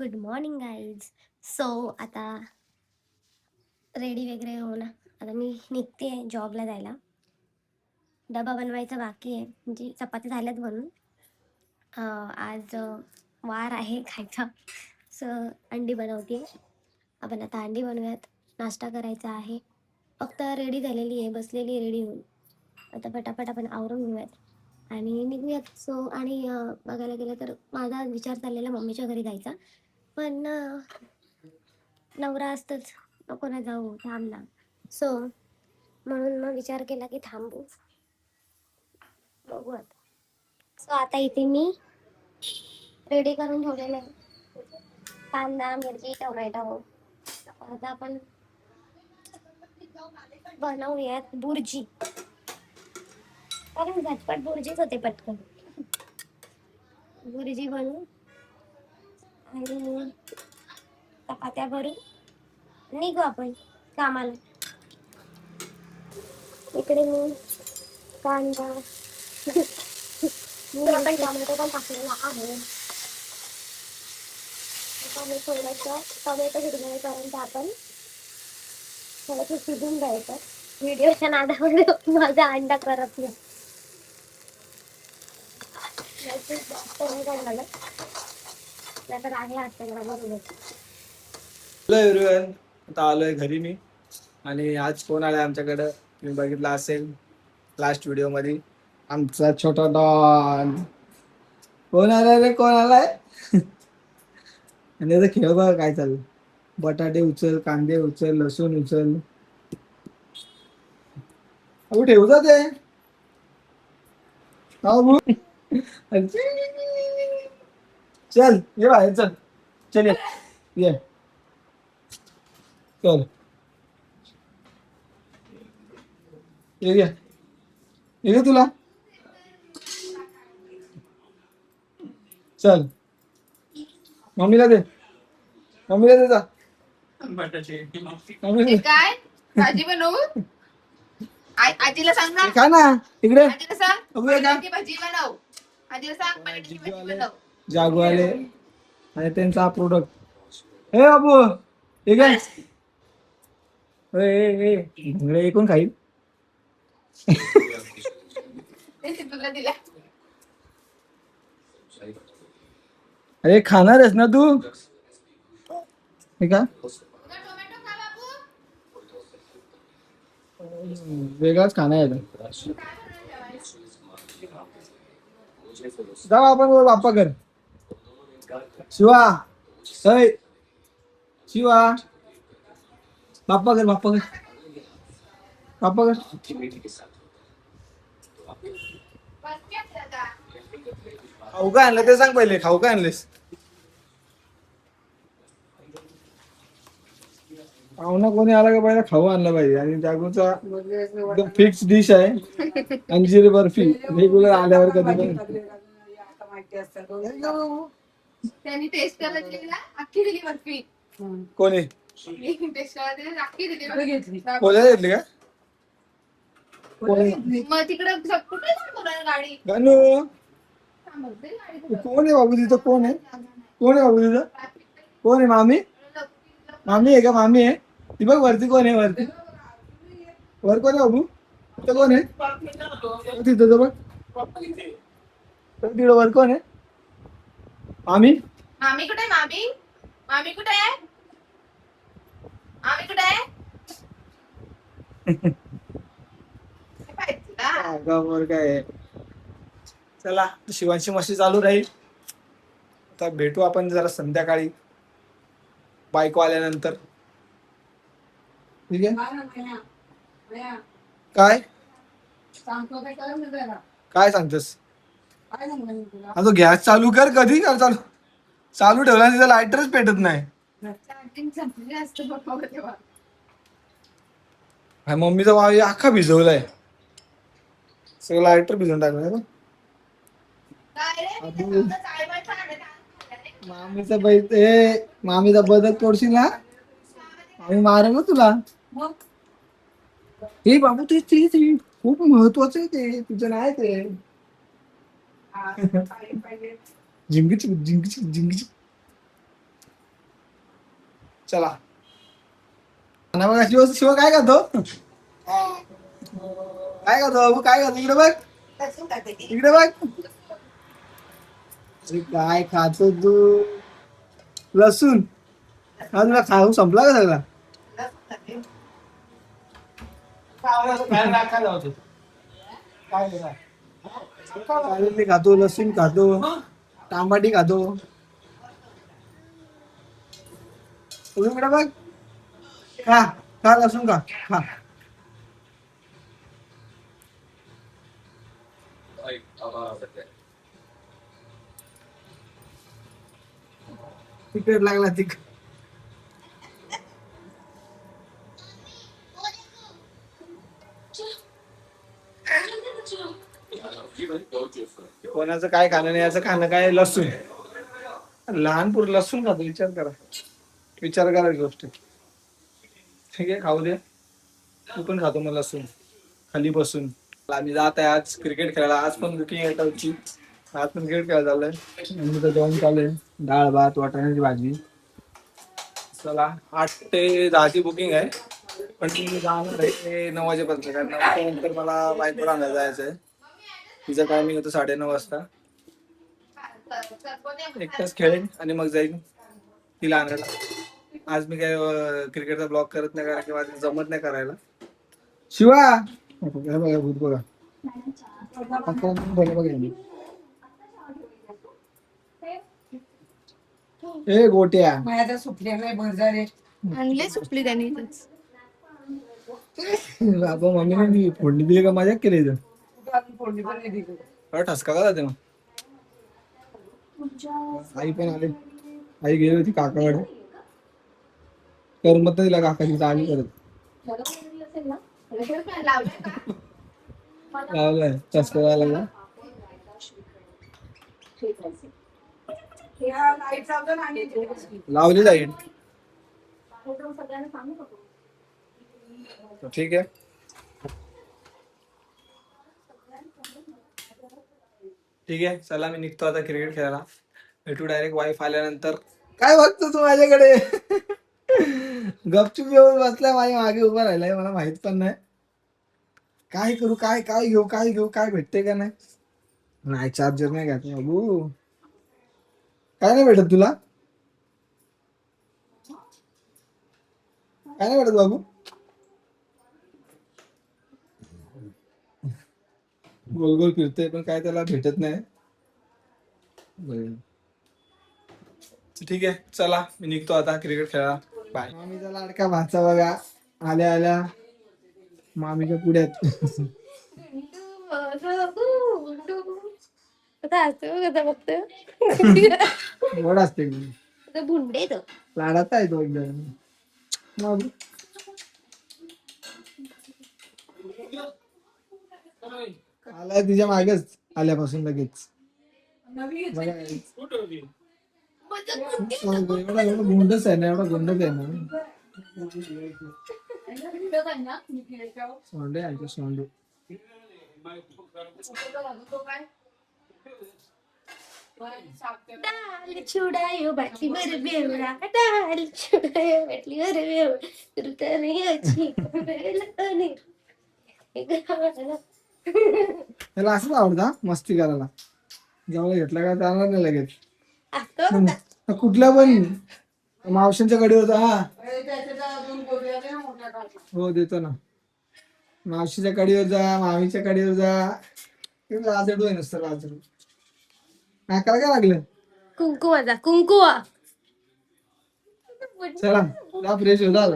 Good morning guys. So आता ready वगैरे होऊन आता मी निघते जॉबला जायला. डबा बनवायचा बाकी आहे, म्हणजे चपाती झाल्यात बनून. आज वार आहे खायचा. सो अंडी बनवते. आपण आता अंडी बनवूयात. नाश्ता करायचा आहे. फक्त रेडी झालेली आहे, बसलेली आहे रेडी होऊन. आता पटापट आपण आवरून घेऊयात आणि निघूयात. सो आणि बघायला गेलं तर माझा विचार चाललेला मम्मीच्या घरी जायचा, पण नवरा असतंच, नको ना जाऊ, थांब ना. सो म्हणून मग विचार केला की थांबू, बघू आता. सो आता इथे मी रेडी करून ठेवलेलं आहे कांदा, मिरची, टोमॅटो. आता आपण बनवूयात बुर्जी, कारण झटपट बुर्जीच होते पटकन. बुर्जी बनवू आणि चपात्या भरून निघू आपण कामाला. इकडे मी कांदा मी आपण टोमॅटो पण टाकलेला आहे. आता मी थोडंसं टोमॅटो हिरवईपर्यंत आपण थोडंसं शिजून द्यायचं. व्हिडिओच्या नादामध्ये माझा अंडा करत नाही. जास्त नाही काय झालं, आता रागला असते मला बरोबर. हॅलो एव्हरीवन, आता आलोय घरी मी. आणि आज फोन आलाय आमच्याकडं, तुम्ही बघितला असेल लास्ट व्हिडिओ मध्ये. आमचा छोटा डॉन. कोण आलाय रे, कोण आलाय? आणि आता खेळ बघा काय चालू. बटाटे उचल, कांदे उचल, लसूण उचल. अबू ठेवता ते अबू. चल ये बाहेर, चल चल ये चल ये तुला चल. मम्मीला दे, मम्मीला दे जा. हे काय भाजी बनवू? आजीला सांग ना. काय ना इकडे आजीला सांग बटाट्याची भाजी बनव. आजीला सांग बटाट्याची भाजी बनव. जागवाले आणि त्यांचा प्रोडक्ट. हे बाबू हे काय? हे कोण खाईल? तुला दिला. अरे खाणार आहेस ना तू? हे का टोमॅटो खा बाबू. वेगळाच खाना आहे. जाऊ आपण बाप्पा कर. शिवा शिवा बाप्पा कर, बाप्पा कर, बाप्पा कर. खाऊ काय आणलं ते सांग पहिले. खाऊ काय आणलेस? पाहुणा कोणी आला का पहिला खाऊ आणलं पाहिजे. आणि जागूचा एकदम फिक्स डिश आहे अंजीर बर्फी. रेग्युलर आल्यावर कधी त्यांनी टेस्ट करायला दिली ना, अख्खी दिली बर्फी. कोणी टेस्ट करायला दिली, अख्खी दिली बर्फी. कोणी घेतली का? मग तिकडे कुठे गाडी गणू थांबवते गाडी. कोण आहे बाबू तिथं? कोण आहे? कोण आहे बाबू तिथं? कोण आहे? मामी? मामी आहे का? मामी आहे ती. बघ वरती कोण आहे? वरती वर कोण आहे बाबू? तिथं कोण आहे? तिथं बघ तिकडं वर कोण आहे? मामी? मामी कुठे आहे? मामी मामी कुठे आहे? मामी कुठे आहे? वर काय आहे? चला शिवांची मस्ती चालू राहील. आता भेटू आपण जरा संध्याकाळी बायको आल्यानंतर. ठीक आहे. काय काय सांगतोस? आता गॅस चालू कर. कधी कर चालू? चालू ठेवला तिथं लायटरच पेटत नाही. मम्मीचा वाव अख्खा भिजवलाय. सगळं लायटर भिजवून टाकलं. मामीचा मामीचा बदक तोडशील ना, आम्ही मारेल ना तुला. हे बाबू ते खूप महत्वाचं आहे ते, तुझं नाही ते. जिंगीच जिंगीच जिंगीच चला आणि बघा शिव काय खातो, काय खातो बाबू, काय खातो, इकडे बघ, इकडे बघ. अरे काय खातो तू, लसूण. हा तुला खाऊ संपला का सगळा. कारली खातो, लसूण खातो, टमाटी खातो. इकडे बघ, खा खा लसूण खा खा. तिकट लागला तिकट. कोणाचं काय खाणं नाही, याचं खाणं काय, लसूण. लहान पोर लसूण खातो, विचार करा गोष्ट. ठीक आहे, खाऊ दे, तू पण खातो मग लसूण खाली बसून. आम्ही जात आहे आज क्रिकेट खेळायला. आज पण बुकिंग आहे टाउची. आज पण क्रिकेट खेळायला चाललंय. जेवण चालू आहे, डाळ भात वाटाण्याची भाजी. चला 8 ते 10 बुकिंग आहे, पण मी जाणार आहे 9 वाजेपर्यंत, कारण 9 नंतर मला बाईकवर आणायला जायचं आहे. तिचं टायमिंग होतं 9:30 वाजता. 1 तास खेळेन आणि मग जाईन तिला आणायला. आज मी काय क्रिकेटचा ब्लॉग करत नाही, कारण की माझं जमत नाही करायला. शिवा बघा भूत बघा, ए गोट्या आणले सुटली त्यांनी. बाबा मम्मीने मी फोडणी दिली का, मजा केली ठसका का जाते मग. आई पण आले, आई गेली होती काकाकडे, करमत नाही तिला काकाची आली करत. लावलाय चष्मा लागला. लावली लाईट. ठीक आहे, ठीक आहे, चला मी निघतो आता क्रिकेट खेळायला. भेटू डायरेक्ट वाईफ आल्यानंतर. काय बघतो तू माझ्याकडे, गपचूप येऊन बसलाय माझ्या मागे उभा राहिलाय, मला माहित पण नाही काय करू, काय काय घेऊ, काय घेऊ, काय भेटते का नाही. नाही चार्जर नाही घ्यायचं बाबू. काय नाही भेटत तुला, काय नाही भेटत बाबू. गोल गोल फिरते पण काय त्याला भेटत नाही. ठीक आहे, चला मी निघतो आता क्रिकेट खेळा. बाय. मामीचा लाडका भाचा बघा आल्या आल्या मामीच्या पुढ्यात. गोड असते भुंडे तो लाडाचा आहे तो एकदम. आलाय तिच्या मागेच आल्यापासून लगेच. एवढा गुंडच आहे ना, एवढा गुंडच आहे ना. सोंडे आमचे सोंडे. डाल छुडायो बाटली वर बेवडा, डाल छुडायो बाटली वर बेवडा, तुरतने अच्छी बेलने. त्याला असंच आवडतं मस्ती करायला. जेव्हा घेतला का जाणार नाही लगेच. कुठल्या पण मावशींच्या कडीवर. हा हो देतो ना. मावशीच्या कडीवर जा, मामीच्या कडीवर जा. राजडू आहे नुसतं राजडू. नाकाला काय लागलं, कुंकुवाचा कुंकुवा. चला फ्रेश होता.